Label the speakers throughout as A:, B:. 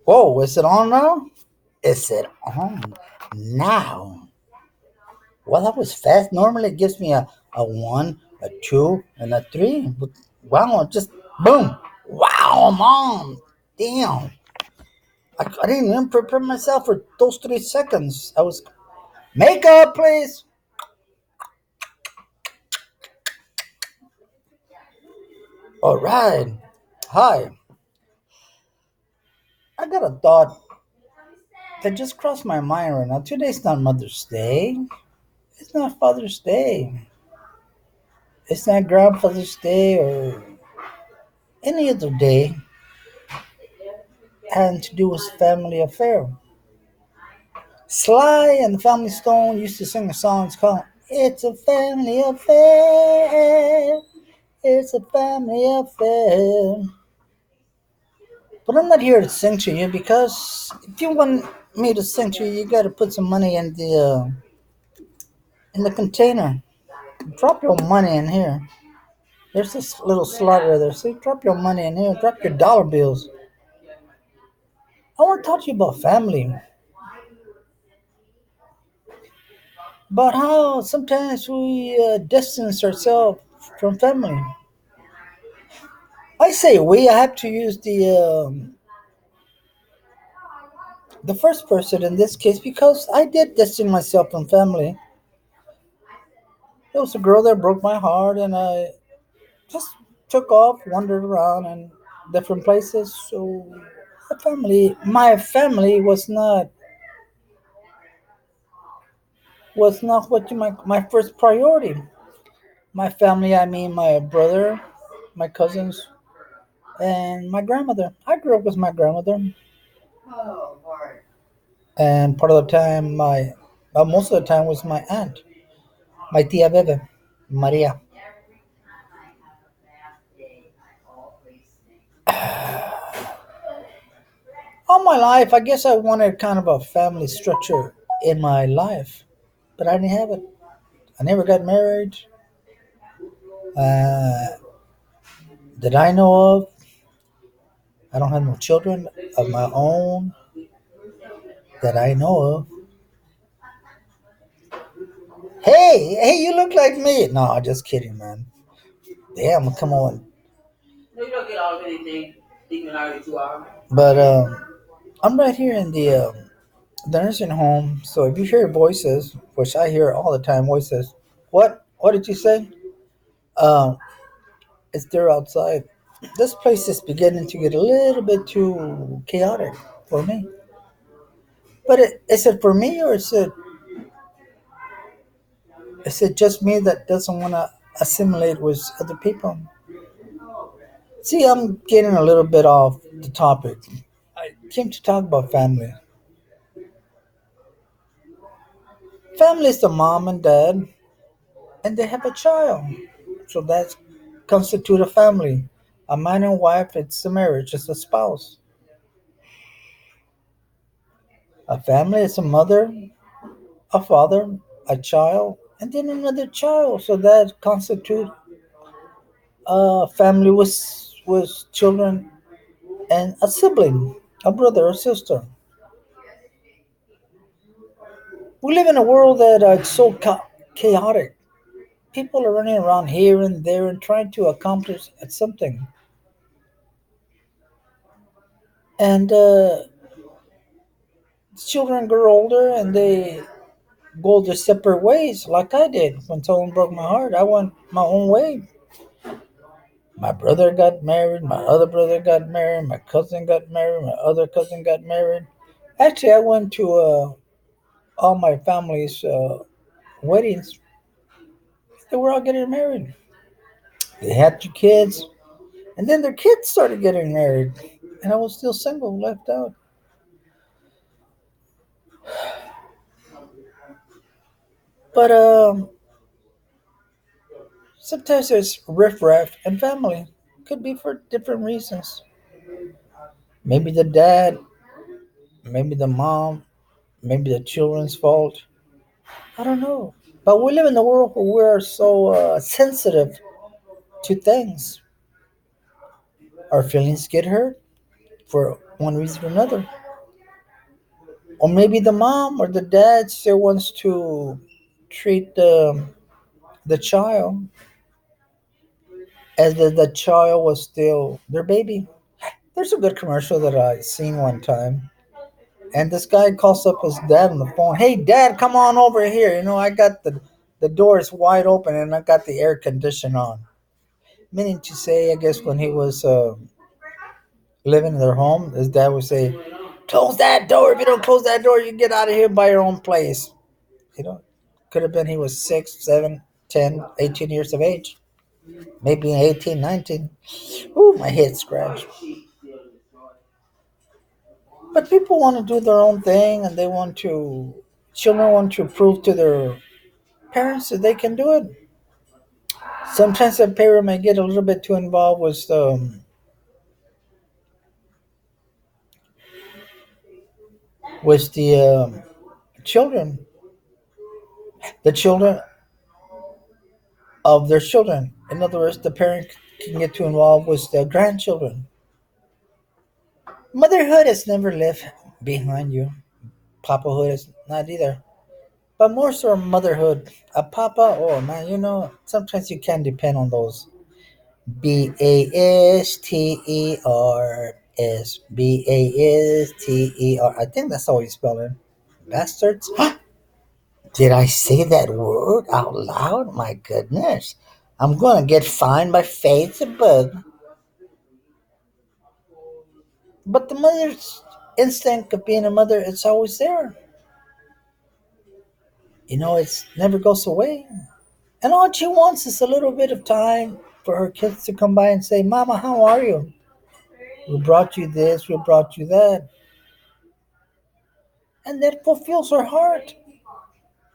A: Whoa, is it on now? Is it on now? Well, that was fast. Normally it gives me a one, a two, and a three. But wow, just boom. Wow, I'm on. Damn. I didn't even prepare myself for those 3 seconds. I was makeup, please. All right. Hi. I got a thought that just crossed my mind right now. Today's not Mother's Day. It's not Father's Day. It's not Grandfather's Day or any other day having to do with family affair. Sly and the Family Stone used to sing a song. It's called "It's a Family Affair." It's a family affair. But I'm not here to sing to you because if you want me to sing to you, you got to put some money in the container. Drop your money in here. There's this little slot right there. See, drop your money in here. Drop your dollar bills. I want to talk to you about family, about how sometimes we distance ourselves from family. I say we. I have to use the first person in this case because I did distance myself from family. There was a girl that broke my heart, and I just took off, wandered around in different places. So, my family was not what my first priority. My family, I mean my brother, my cousins, and my grandmother. I grew up with my grandmother, and part of the time, most of the time was my aunt, my tia Bebe, Maria. All my life, I guess I wanted kind of a family structure in my life, but I didn't have it. I never got married. Uh, that I know of, I don't have no children of my own that I know of. Hey, you look like me. No, just kidding, man. Damn, come on. But I'm right here in the nursing home. So if you hear voices, which I hear all the time, voices. What? What did you say? Um, it's there outside. This place is beginning to get a little bit too chaotic for me. But is it for me or is it just me that doesn't want to assimilate with other people? See, I'm getting a little bit off the topic. I came to talk about family. Family is the mom and dad, and they have a child. So that's constitute a family. A man and wife, it's a marriage, it's a spouse. A family is a mother, a father, a child, and then another child. So that constitute a family with children and a sibling, a brother or sister. We live in a world that it's so chaotic. People are running around here and there and trying to accomplish something. And children grow older and they go their separate ways, like I did when someone broke my heart. I went my own way. My brother got married, my other brother got married, my cousin got married, my other cousin got married. Actually, I went to all my family's weddings. They were all getting married. They had 2 kids, and then their kids started getting married, and I was still single, left out. But sometimes there's riffraff and family. Could be for different reasons. Maybe the dad, maybe the mom, maybe the children's fault. I don't know. But we live in a world where we're so sensitive to things. Our feelings get hurt. for one reason or another. Or maybe the mom or the dad still wants to treat the child as the child was still their baby. There's a good commercial that I seen one time. And this guy calls up his dad on the phone. Hey, dad, come on over here. I got the door is wide open and I got the air condition on. Meaning to say, I guess when he was living in their home, his dad would say, "Close that door. If you don't close that door, you get out of here by your own place." You know, could have been he was 6, 7, 10, 18 years of age. Maybe 18, 19. Ooh, my head scratched. But people want to do their own thing and children want to prove to their parents that they can do it. Sometimes a parent may get a little bit too involved with the children, the children of their children. In other words, the parent can get too involved with the grandchildren. Motherhood has never left behind you. Papahood is not either. But more so motherhood. A papa, oh man, sometimes you can't depend on those. Basters. I think that's how you spell it. Bastards. Did I say that word out loud? My goodness. I'm going to get fined by Facebook. But the mother's instinct of being a mother, it's always there. It's never goes away. And all she wants is a little bit of time for her kids to come by and say, Mama, how are you? We brought you this, we brought you that. And that fulfills her heart.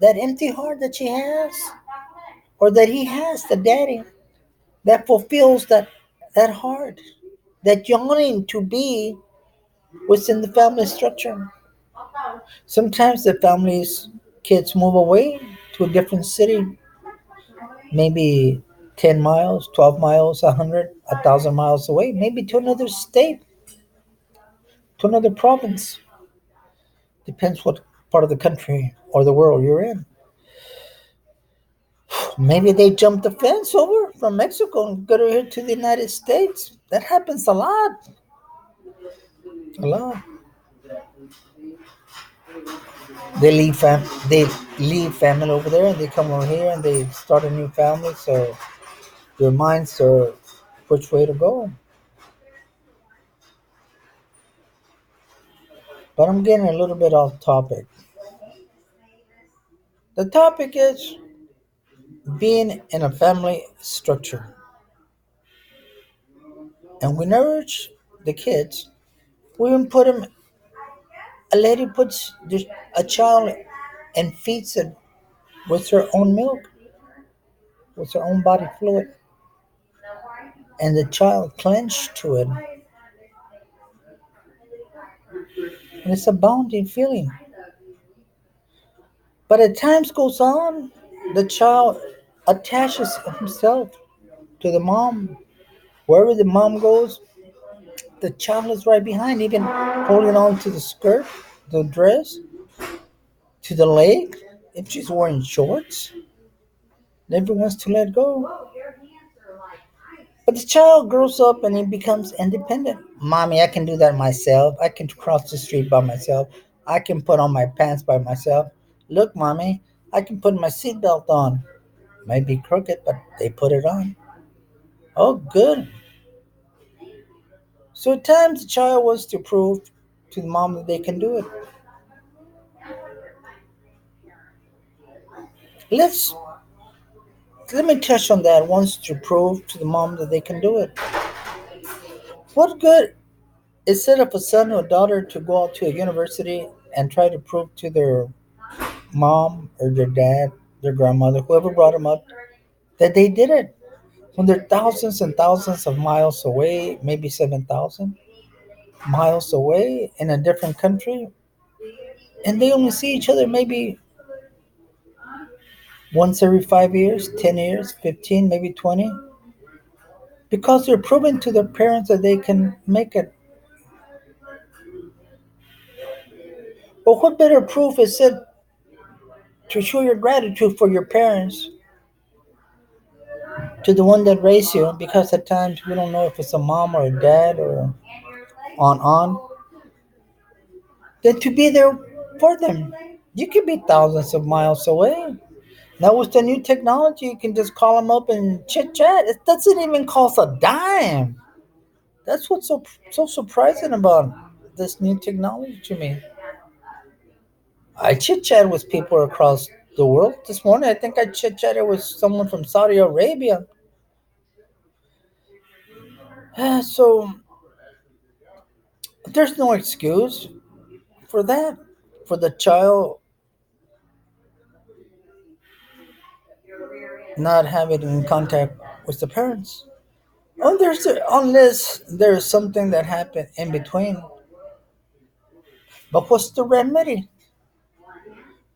A: That empty heart that she has, or that he has, the daddy, that fulfills that heart, that yearning to be within the family structure. Sometimes the family's kids move away to a different city, maybe 10 miles, 12 miles, 100, 1,000 miles away, maybe to another state, to another province. Depends what part of the country or the world you're in. Maybe they jump the fence over from Mexico and go here to the United States. That happens a lot. A lot. They leave family over there and they come over here and they start a new family. So their minds are which way to go. But I'm getting a little bit off topic. The topic is being in a family structure. And we nourish the kids. We even put them, a lady puts a child and feeds it with her own milk, with her own body fluid. And the child clings to it. And it's a bonding feeling. But as time goes on, the child attaches himself to the mom. Wherever the mom goes, the child is right behind, even holding on to the skirt, the dress, to the leg. If she's wearing shorts, never wants to let go. But the child grows up and he becomes independent. Mommy, I can do that myself. I can cross the street by myself. I can put on my pants by myself. Look, mommy, I can put my seatbelt on. Might be crooked, but they put it on. Oh, good. So at times the child wants to prove to the mom that they can do it. Let's Let me touch on that. Wants to prove to the mom that they can do it. What good is it if a son or daughter to go out to a university and try to prove to their mom or their dad, their grandmother, whoever brought them up, that they did it when they're thousands and thousands of miles away, maybe 7,000 miles away in a different country, and they only see each other maybe once every 5 years, 10 years, 15, maybe 20, because they're proving to their parents that they can make it. But what better proof is it to show your gratitude for your parents, to the one that raised you? Because at times we don't know if it's a mom or a dad or on, than to be there for them. You could be thousands of miles away. Now with the new technology, you can just call them up and chit chat. It doesn't even cost a dime. That's what's so surprising about this new technology to me. I chit chat with people across the world this morning. I think I chit chatted with someone from Saudi Arabia. So there's no excuse for that, for the child not having in contact with the parents. Unless there's something that happened in between. But what's the remedy?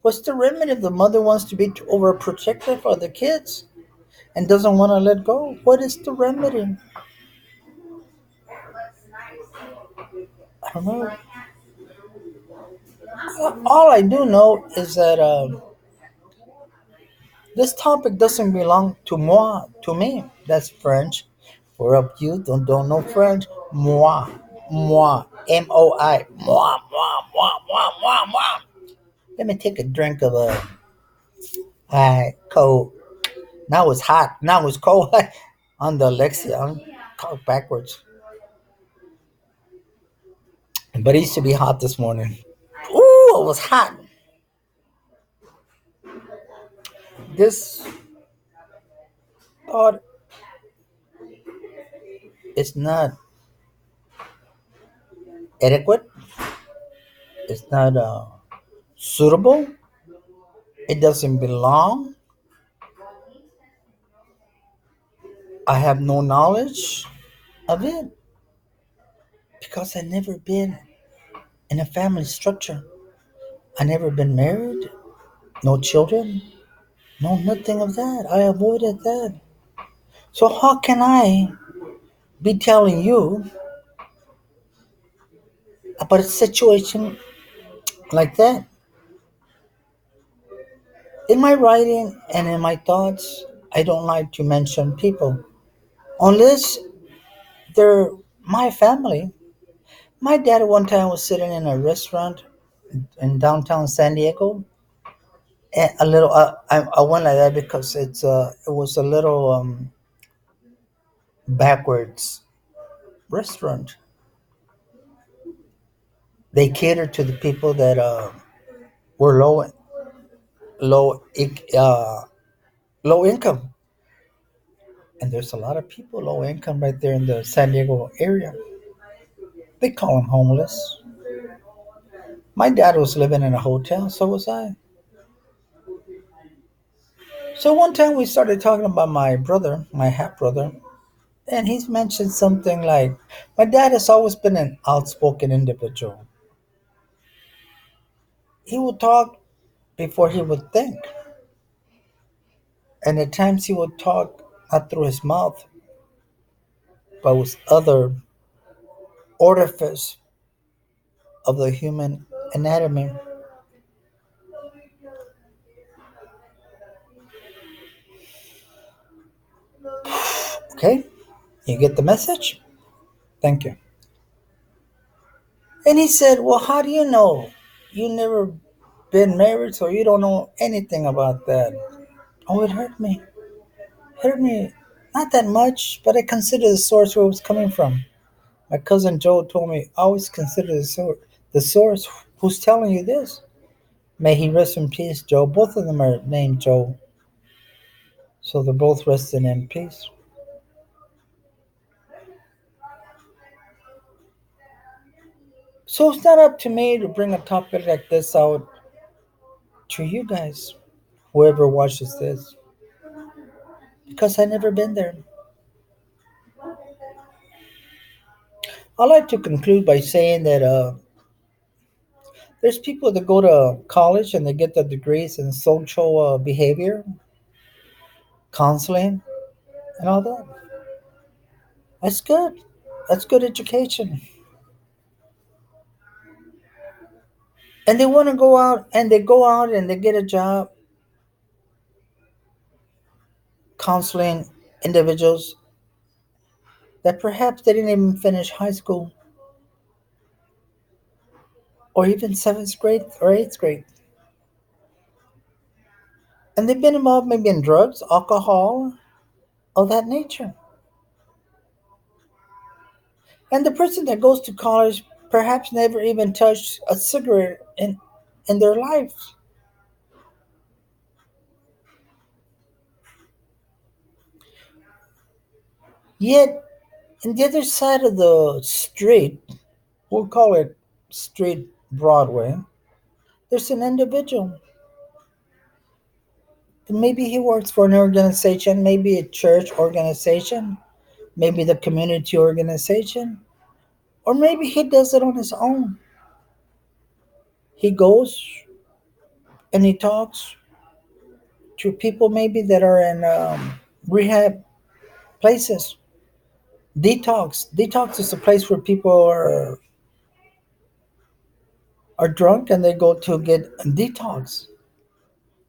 A: What's the remedy if the mother wants to be overprotective of the kids and doesn't want to let go? What is the remedy? I don't know. All I do know is that this topic doesn't belong to moi, to me. That's French. For up you don't know French, moi, moi, moi, moi, moi, moi, moi, moi, moi. Let me take a drink of cold. Now it's hot. Now it's cold. On the Alexia, I'm talk backwards. But it used to be hot this morning. Ooh, it was hot. This thought is not adequate. It's not suitable. It doesn't belong. I have no knowledge of it because I never been in a family structure. I never been married, no children, no nothing of that. I avoided that. So how can I be telling you about a situation like that? In my writing and in my thoughts, I don't like to mention people unless they're my family. My dad at one time was sitting in a restaurant in downtown San Diego. And a little, I went like that because it was a little backwards restaurant. They catered to the people that were low, low income, and there's a lot of people low income right there in the San Diego area. They call them homeless. My dad was living in a hotel, so was I. So one time we started talking about my brother, my half brother, and he's mentioned something like, my dad has always been an outspoken individual. He would talk before he would think, and at times he would talk not through his mouth, but with other orifice of the human anatomy. Okay, you get the message? Thank you. And he said, well, how do you know? You never been married, so you don't know anything about that. Oh, it hurt me. Hurt me not that much, but I consider the source where it was coming from. My cousin Joe told me, always consider the source who's telling you this. May he rest in peace, Joe. Both of them are named Joe, so they're both resting in peace. So it's not up to me to bring a topic like this out to you guys, whoever watches this, because I never been there. I like to conclude by saying that there's people that go to college and they get their degrees in social behavior, counseling, and all that. That's good. That's good education. And they want to go out and they go out and they get a job counseling individuals that perhaps they didn't even finish high school or even seventh grade or eighth grade. And they've been involved maybe in drugs, alcohol, of that nature. And the person that goes to college perhaps never even touched a cigarette in their lives. Yet, on the other side of the street, we'll call it Street Broadway, there's an individual. Maybe he works for an organization, maybe a church organization, maybe the community organization, or maybe he does it on his own. He goes and he talks to people maybe that are in rehab places. Detox is a place where people are drunk and they go to get a detox.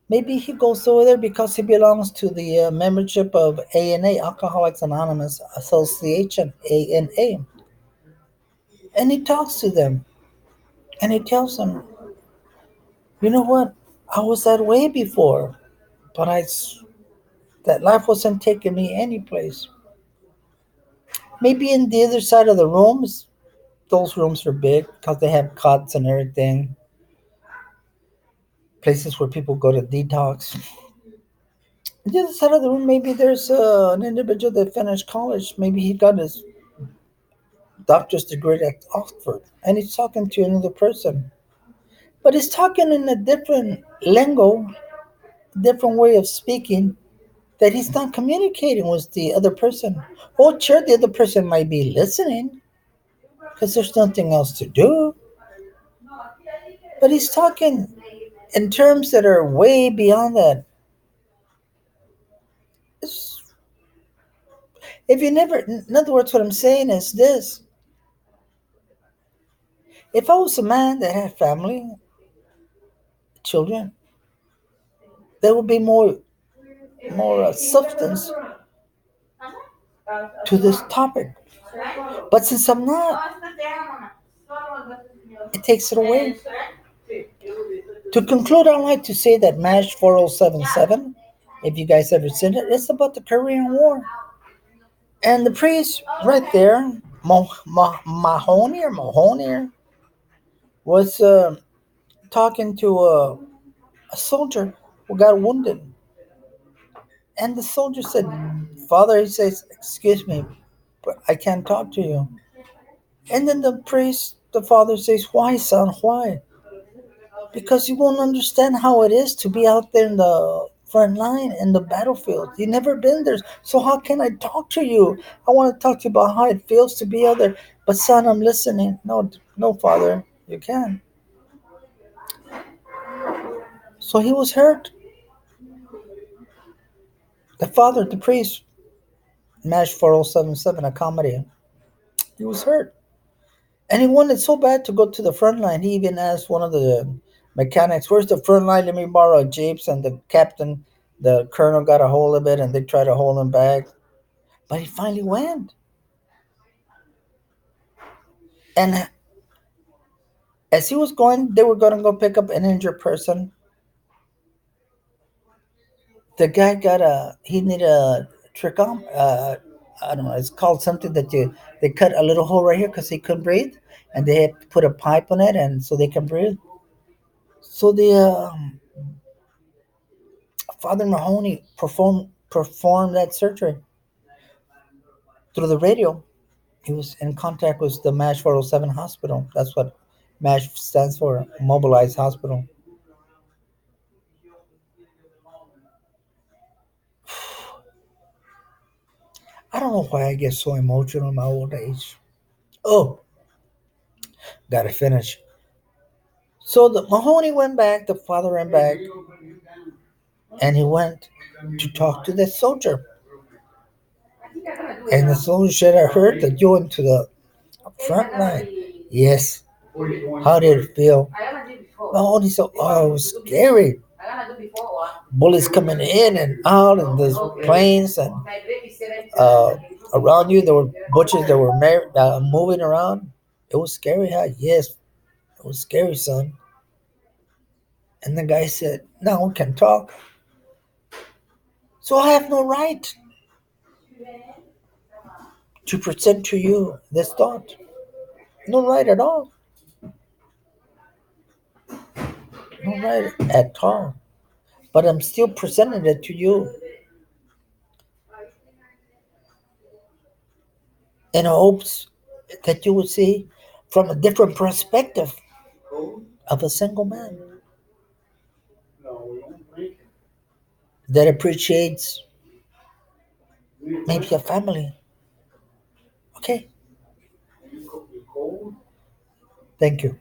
A: Maybe he goes over there because he belongs to the membership of ANA, Alcoholics Anonymous Association, ANA. And he talks to them and he tells them, you know what? I was that way before, but that life wasn't taking me any place. Maybe in the other side of the rooms, those rooms are big because they have cots and everything, places where people go to detox. On the other side of the room, maybe there's an individual that finished college. Maybe he got his doctor's degree at Oxford, and he's talking to another person. But he's talking in a different lingo, different way of speaking, that he's not communicating with the other person. Oh, sure, the other person might be listening because there's nothing else to do. But he's talking in terms that are way beyond that. It's, if you never, in other words, what I'm saying is this: if I was a man that had family, children, there would be more substance to this topic. But since I'm not, it takes it away. To conclude, I'd like to say that MASH 4077, if you guys ever seen it, it's about the Korean War. And the priest right there, Mahoney, was talking to a soldier who got wounded. And the soldier said, Father, he says, excuse me, but I can't talk to you. And then the father says, why, son, why? Because you won't understand how it is to be out there in the front line in the battlefield. You've never been there. So how can I talk to you? I want to talk to you about how it feels to be out there. But son, I'm listening. No, no, father, you can't. So he was hurt. The father, the priest, MASH 4077, a comedy. He was hurt. And he wanted so bad to go to the front line. He even asked one of the mechanics, where's the front line? Let me borrow a Jeeps. And the captain, the colonel got a hold of it and they tried to hold him back. But he finally went. And as he was going, they were going to go pick up an injured person. The guy he needed a trachom. I don't know, it's called something that they cut a little hole right here because he couldn't breathe. And they had to put a pipe on it and so they can breathe. So the Father Mahoney performed that surgery through the radio. He was in contact with the MASH 407 hospital. That's what MASH stands for, Mobilized Hospital. I don't know why I get so emotional in my old age. Oh, gotta finish. So the Mahoney went back, the father went back, and he went to talk to the soldier. And the soldier said, I heard that you went to the front line. Yes. How did it feel? Oh, he said, oh, it was scary. Bullets coming in and out, and there's planes, and uh, around you there were butchers that were moving around. It was scary, huh? Yes, it was scary, son. And the guy said, now we can talk. So I have no right to present to you this thought. No right at all. No right at all. But I'm still presenting it to you in hopes that you will see from a different perspective of a single man that appreciates maybe a family. Okay, thank you.